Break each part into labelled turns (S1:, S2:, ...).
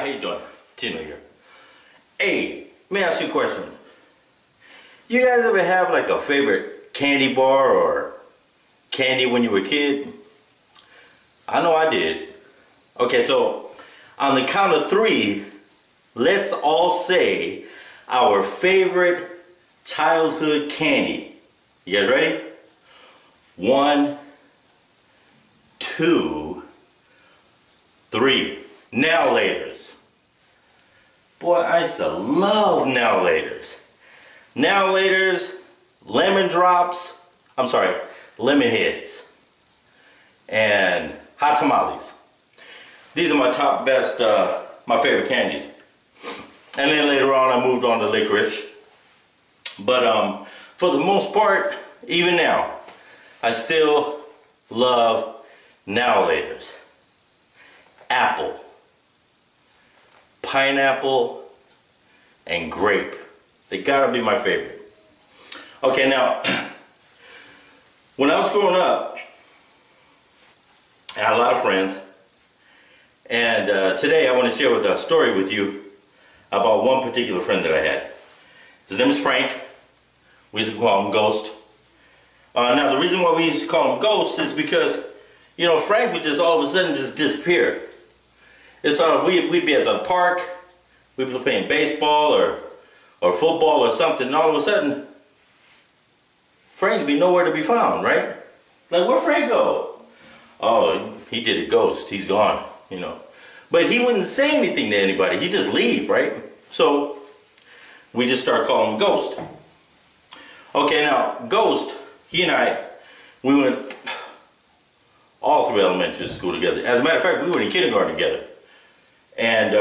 S1: how you doing? Tino here. Hey, let me ask you a question. You guys ever have like a favorite candy bar or candy when you were a kid? I know I did. Okay, so on the count of 3, let's all say our favorite childhood candy. You guys ready? 1, 2, 3. Now laters. Boy, I used to love now laters. Now laters, lemon drops, lemon heads, and hot tamales. These are my top best, my favorite candies. And then later on I moved on to licorice. But for the most part, even now, I still love now laters. Apple, pineapple, and grape. They gotta be my favorite. Okay, now, when I was growing up, I had a lot of friends, and today I want to share a story with you about one particular friend that I had. His name is Frank. We used to call him Ghost. Now, the reason why we used to call him Ghost is because, you know, Frank would just all of a sudden just disappear. It's we'd be at the park, we'd be playing baseball or football or something, and all of a sudden, Frank would be nowhere to be found, right? Like, where'd Frank go? Oh, he did a ghost, he's gone, you know. But he wouldn't say anything to anybody, he'd just leave, right? So, we just start calling him Ghost. Okay, now, Ghost, he and I, we went all through elementary school together. As a matter of fact, we were in kindergarten together. And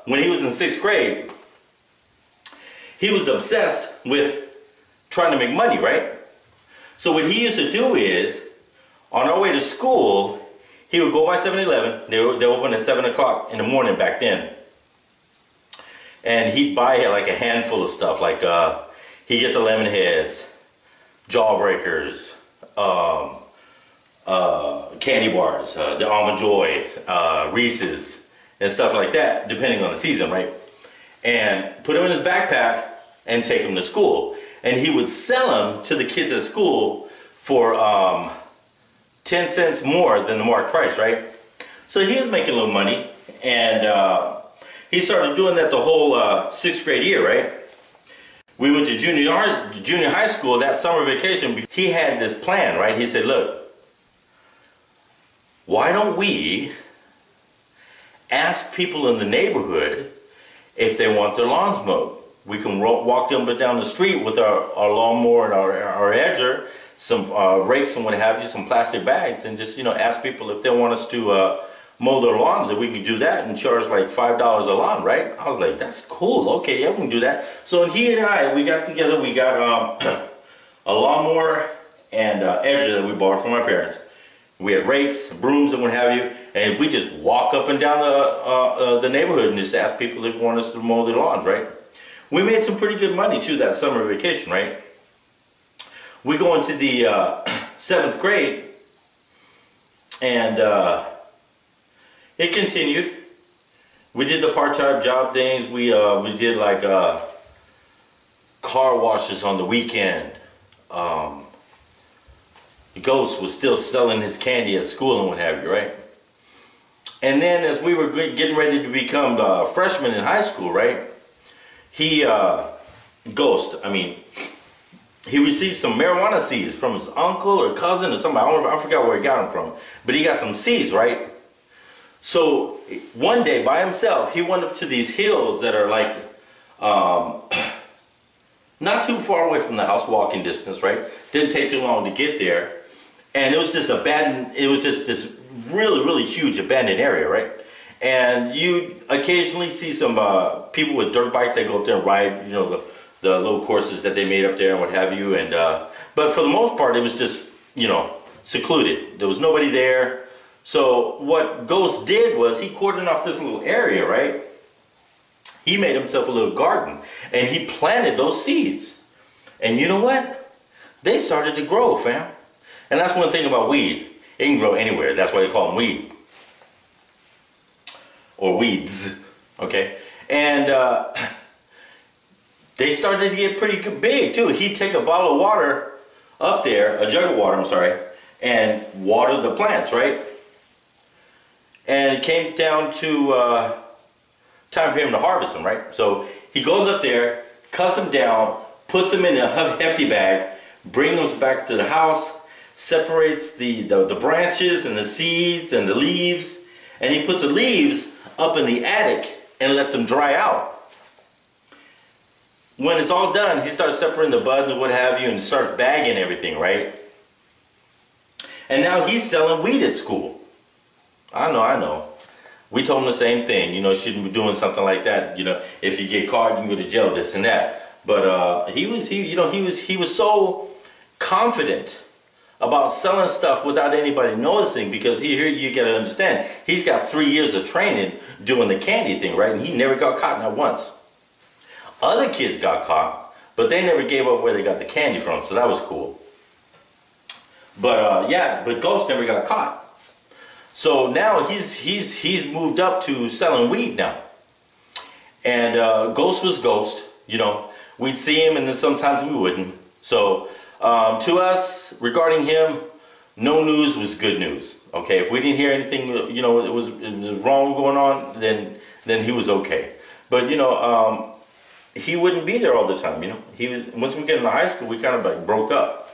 S1: when he was in 6th grade, he was obsessed with trying to make money, right? So what he used to do is, on our way to school, he would go by 7-Eleven. They opened at 7 o'clock in the morning back then. And he'd buy like a handful of stuff, like he'd get the lemon heads, jawbreakers, candy bars, the almond joys, Reese's, and stuff like that, depending on the season, right? And put them in his backpack and take them to school. And he would sell them to the kids at school for 10 cents more than the marked price, right? So he was making a little money, and he started doing that the whole 6th grade year, right? We went to junior high school that summer vacation. He had this plan, right? He said, look, why don't we ask people in the neighborhood if they want their lawns mowed? We can walk them down the street with our lawnmower and our edger, some rakes and what have you, some plastic bags, and just, you know, ask people if they want us to mow their lawns, and we can do that and charge like $5 a lawn, right? I was like, that's cool. Okay, yeah, we can do that. So he and I, we got together. We got a lawnmower and edger that we borrowed from our parents. We had rakes, brooms, and what have you, and we just walk up and down the neighborhood and just ask people if they want us to mow their lawns, right? We made some pretty good money too that summer vacation, right? We go into the 7th grade, and it continued. We did the part-time job things. We did like car washes on the weekend. Ghost was still selling his candy at school and what have you, right? And then as we were getting ready to become freshmen in high school, right? He, Ghost, he received some marijuana seeds from his uncle or cousin or somebody. I forgot where he got them from. But he got some seeds, right? So one day by himself, he went up to these hills that are like not too far away from the house, walking distance, right? Didn't take too long to get there. And it was just abandoned, it was just this really, really huge abandoned area, right? And you occasionally see some people with dirt bikes that go up there and ride, you know, the little courses that they made up there and what have you. And but for the most part, it was just, you know, secluded. There was nobody there. So what Ghost did was he cordoned off this little area, right? He made himself a little garden, and he planted those seeds. And you know what? They started to grow, fam. And that's one thing about weed. It can grow anywhere. That's why they call them weed. Or weeds. Okay, and they started to get pretty big too. He'd take a bottle of water up there, a jug of water, I'm sorry, and water the plants, right? And it came down to time for him to harvest them, right? So he goes up there, cuts them down, puts them in a hefty bag, brings them back to the house, separates the branches and the seeds and the leaves, and he puts the leaves up in the attic and lets them dry out. When it's all done, he starts separating the buds and what have you and starts bagging everything, right? And now he's selling weed at school. I know. We told him the same thing, you know, shouldn't be doing something like that. You know, if you get caught, you can go to jail, this and that. But he was so confident about selling stuff without anybody noticing, because here you gotta understand, he's got 3 years of training doing the candy thing, right? And he never got caught, not once. Other kids got caught, but they never gave up where they got the candy from, so that was cool. But yeah, but Ghost never got caught. So now he's moved up to selling weed now. And Ghost was Ghost, you know. We'd see him and then sometimes we wouldn't. So to us, regarding him, no news was good news. Okay, if we didn't hear anything, you know, it was wrong going on, then he was okay. But you know, he wouldn't be there all the time. You know, he was, once we get into high school, we kind of like broke up,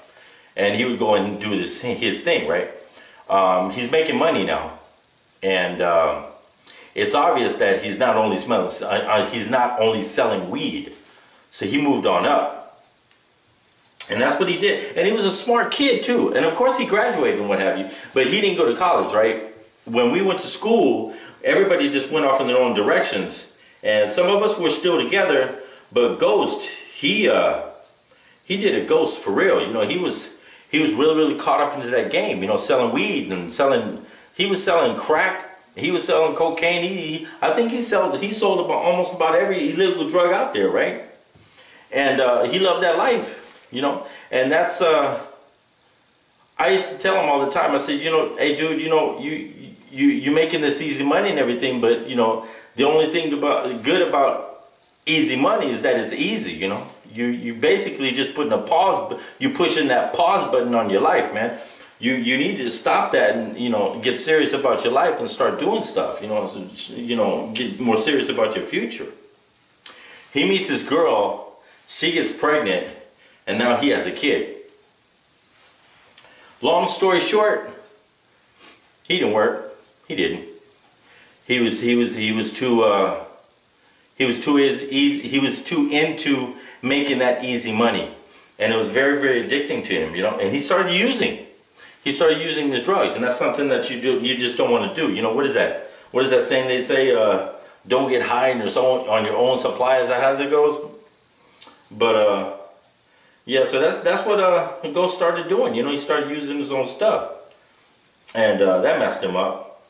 S1: and he would go and do his thing, right? He's making money now, and it's obvious that he's not only selling weed. So he moved on up, and that's what he did. And he was a smart kid too. And of course he graduated and what have you, but he didn't go to college, right? When we went to school, everybody just went off in their own directions, and some of us were still together. But Ghost, he did a Ghost for real. You know, he was really caught up into that game. You know, selling weed and he was selling crack. He was selling cocaine. I think he sold about almost about every illegal drug out there, right? And he loved that life, you know. And that's I used to tell him all the time. I said, you know, hey dude, you know, you making this easy money and everything, but you know, the only thing good about easy money is that it's easy, you know. You basically just putting a pause, you pushing that pause button on your life, man. You need to stop that and, you know, get serious about your life and start doing stuff, you know. So, you know, get more serious about your future. He meets this girl, she gets pregnant, and now he has a kid. Long story short, he didn't work. He didn't. He was too into making that easy money, and it was very, very addicting to him, you know. And he started using the drugs, and that's something that you just don't want to do. You know, what is that saying they say, don't get high on your own supply? Is that how it goes? But yeah, so that's what Ghost started doing. You know, he started using his own stuff, and that messed him up.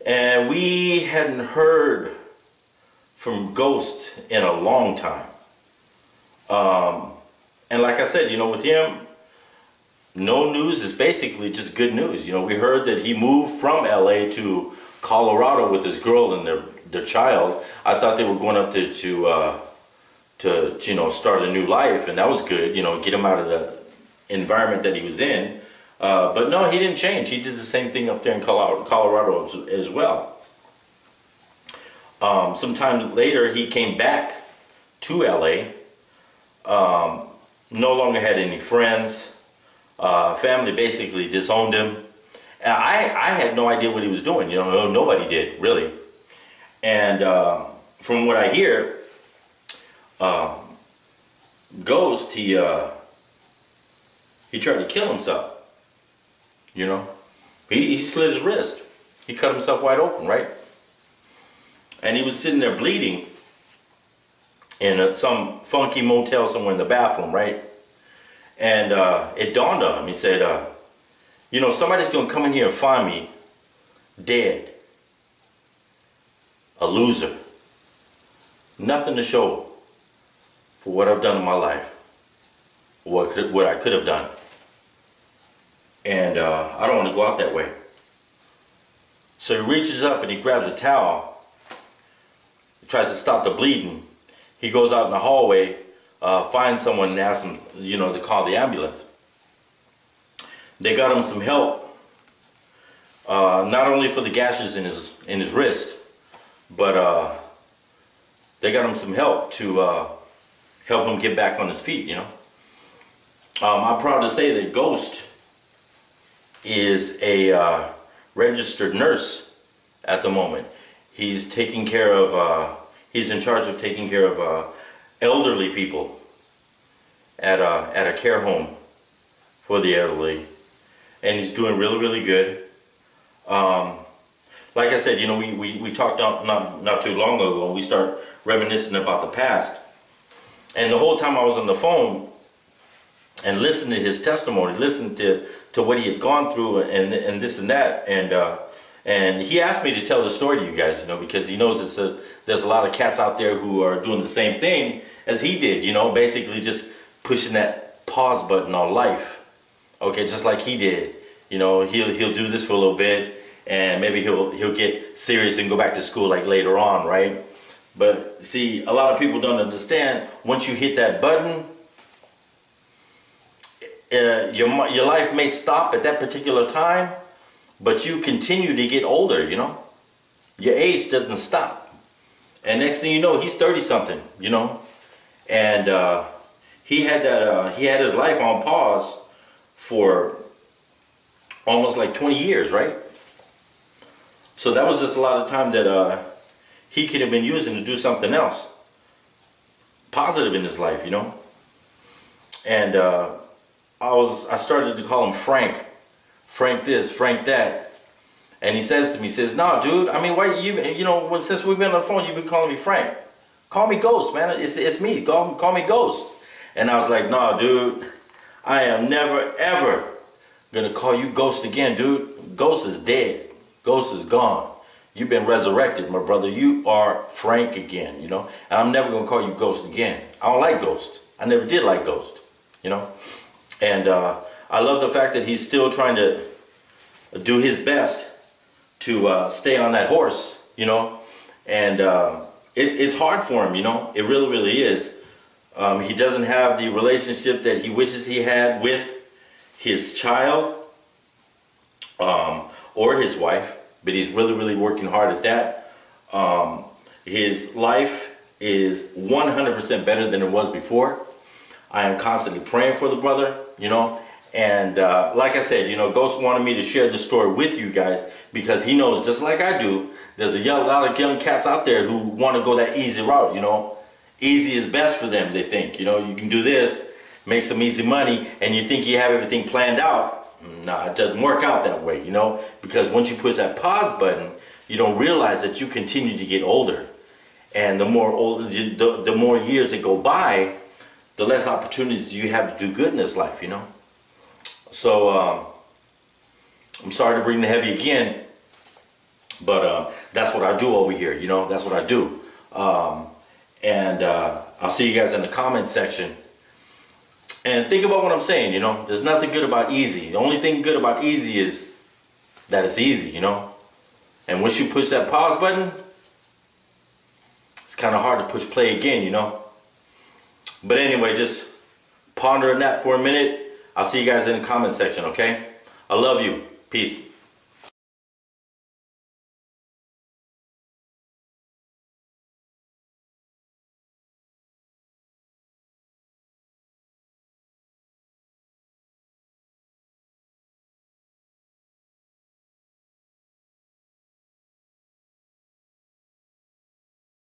S1: And we hadn't heard from Ghost in a long time. And like I said, you know, with him, no news is basically just good news. You know, we heard that he moved from LA to Colorado with his girl and their child. I thought they were going up there to you know, start a new life, and that was good, you know, get him out of the environment that he was in. But no, he didn't change. He did the same thing up there in Colorado as well. Sometime later, he came back to LA. No longer had any friends. Family basically disowned him. And I had no idea what he was doing. You know, nobody did, really. And from what I hear, Ghost, he tried to kill himself. You know, he slit his wrist. He cut himself wide open, right? And he was sitting there bleeding in some funky motel somewhere in the bathroom, right? And it dawned on him. He said, you know, somebody's going to come in here and find me dead. A loser. Nothing to show for what I've done in my life. What I could have done. And I don't want to go out that way. So he reaches up and he grabs a towel tries to stop the bleeding. He goes out in the hallway, finds someone and asks them, you know, to call the ambulance. They got him some help, not only for the gashes in his wrist, but they got him some help to help him get back on his feet, you know. I'm proud to say that Ghost is a registered nurse at the moment. He's taking care of, he's in charge of taking care of elderly people at a care home for the elderly. And he's doing really, really good. Like I said, you know, we talked not too long ago, and we start reminiscing about the past. And the whole time I was on the phone and listening to his testimony, listening to what he had gone through and this and that, and he asked me to tell the story to you guys, you know, because he knows there's a lot of cats out there who are doing the same thing as he did, you know, basically just pushing that pause button on life. Okay, just like he did. You know, he'll do this for a little bit, and maybe he'll get serious and go back to school like later on, right? But see, a lot of people don't understand, once you hit that button, your life may stop at that particular time, but you continue to get older, you know? Your age doesn't stop. And next thing you know, he's 30-something, you know? And he had his life on pause for almost like 20 years, right? So that was just a lot of time that he could have been using to do something else positive in his life, you know? And I started to call him Frank. Frank this, Frank that. And he says to me, he says, "No, dude, I mean, why you know, since we've been on the phone, you've been calling me Frank. Call me Ghost, man. It's me. Call me Ghost." And I was like, "No, dude, I am never, ever gonna call you Ghost again, dude. Ghost is dead. Ghost is gone. You've been resurrected, my brother. You are Frank again, you know? And I'm never gonna call you Ghost again. I don't like Ghost. I never did like Ghost, you know? And I love the fact that he's still trying to do his best to stay on that horse, you know? And it's hard for him, you know? It really, really is. He doesn't have the relationship that he wishes he had with his child or his wife, but he's really, really working hard at that. His life is 100% better than it was before. I am constantly praying for the brother, you know, and like I said, you know, Ghost wanted me to share this story with you guys because he knows, just like I do, there's a lot of young cats out there who want to go that easy route, you know. Easy is best for them, they think, you know. You can do this, make some easy money, and you think you have everything planned out. Nah, it doesn't work out that way, you know, because once you push that pause button, you don't realize that you continue to get older. And the more years that go by, the less opportunities you have to do good in this life, you know. So, I'm sorry to bring the heavy again, but that's what I do over here, you know, that's what I do. And I'll see you guys in the comment section. And think about what I'm saying, you know. There's nothing good about easy. The only thing good about easy is that it's easy, you know. And once you push that pause button, it's kind of hard to push play again, you know. But anyway, just ponder on that for a minute. I'll see you guys in the comment section, okay? I love you. Peace.